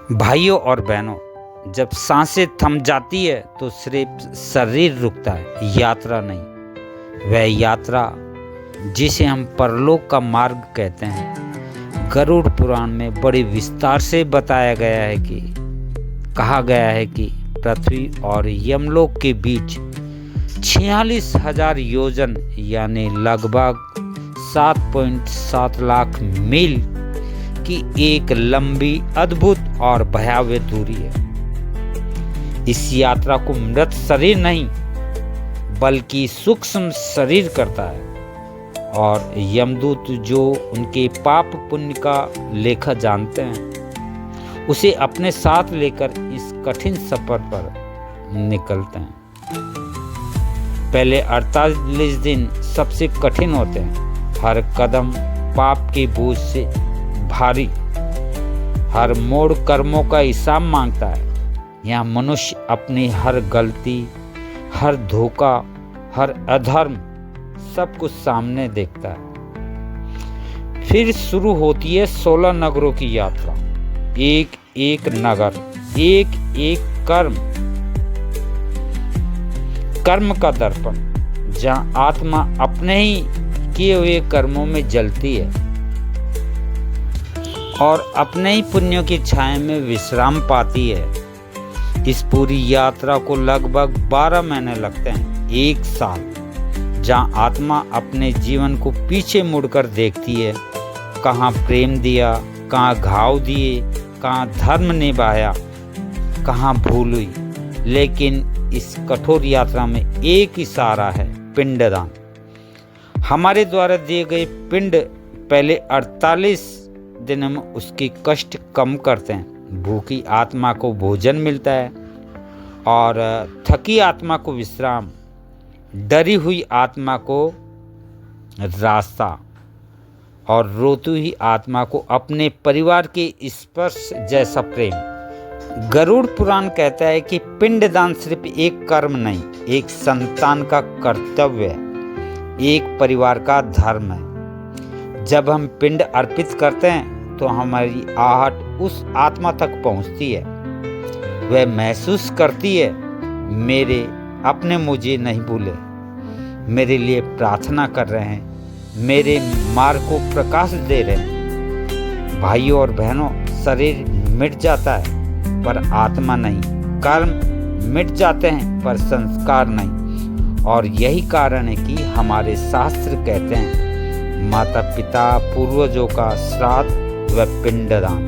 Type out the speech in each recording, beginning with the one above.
भाइयों और बहनों, जब सांसें थम जाती है तो सिर्फ शरीर रुकता है, यात्रा नहीं। वह यात्रा जिसे हम परलोक का मार्ग कहते हैं, गरुड़ पुराण में बड़े विस्तार से बताया गया है कि कहा गया है कि पृथ्वी और यमलोक के बीच 46,000 योजन यानी लगभग 7.7 लाख मील की एक लंबी, अद्भुत और भयावह दूरी है। इस यात्रा को मृत शरीर नहीं बल्कि सूक्ष्म शरीर करता है, और यमदूत जो उनके पाप पुण्य का लेखा जानते हैं उसे अपने साथ लेकर इस कठिन सफर पर निकलते हैं। पहले 48 दिन सबसे कठिन होते हैं। हर कदम पाप के बोझ से भारी, हर मोड़ कर्मों का हिसाब मांगता है। यहाँ मनुष्य अपनी हर गलती, हर धोखा, हर अधर्म सब कुछ सामने देखता है। फिर शुरू होती है 16 नगरों की यात्रा। एक एक नगर, एक एक कर्म का दर्पण, जहाँ आत्मा अपने ही किए हुए कर्मों में जलती है और अपने ही पुण्यों की छाया में विश्राम पाती है। इस पूरी यात्रा को लगभग 12 महीने लगते हैं, एक साल, जहाँ आत्मा अपने जीवन को पीछे मुड़कर देखती है। कहाँ प्रेम दिया, कहाँ घाव दिए, कहाँ धर्म निभाया, कहाँ भूल हुई। लेकिन इस कठोर यात्रा में एक ही सहारा है, पिंडदान। हमारे द्वारा दिए गए पिंड पहले 48 दिनों में उसके कष्ट कम करते हैं। भूखी आत्मा को भोजन मिलता है और थकी आत्मा को विश्राम, डरी हुई आत्मा को रास्ता, और रोती हुई आत्मा को अपने परिवार के स्पर्श जैसा प्रेम। गरुड़ पुराण कहता है कि पिंडदान सिर्फ एक कर्म नहीं, एक संतान का कर्तव्य है, एक परिवार का धर्म है। जब हम पिंड अर्पित करते हैं तो हमारी आहट उस आत्मा तक पहुंचती है। वह महसूस करती है, मेरे अपने मुझे नहीं भूले, मेरे लिए प्रार्थना कर रहे हैं, मेरे मार्ग को प्रकाश दे रहे हैं। भाइयों और बहनों, शरीर मिट जाता है पर आत्मा नहीं, कर्म मिट जाते हैं पर संस्कार नहीं। और यही कारण है कि हमारे शास्त्र कहते हैं, माता पिता पूर्वजों का श्राद्ध व पिंडदान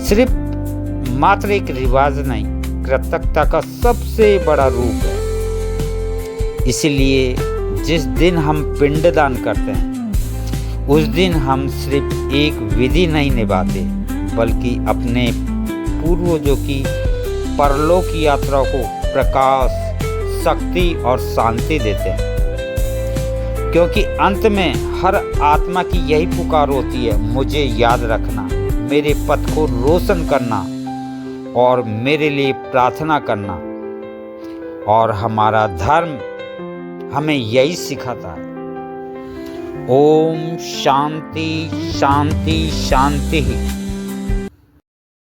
सिर्फ मात्र एक रिवाज नहीं, कृतज्ञता का सबसे बड़ा रूप है। इसलिए जिस दिन हम पिंडदान करते हैं उस दिन हम सिर्फ एक विधि नहीं निभाते बल्कि अपने पूर्वजों की परलोक की यात्रा को प्रकाश, शक्ति और शांति देते हैं। क्योंकि अंत में हर आत्मा की यही पुकार होती है, मुझे याद रखना, मेरे पथ को रोशन करना और मेरे लिए प्रार्थना करना। और हमारा धर्म हमें यही सिखाता है। ओम शांति शांति शांति।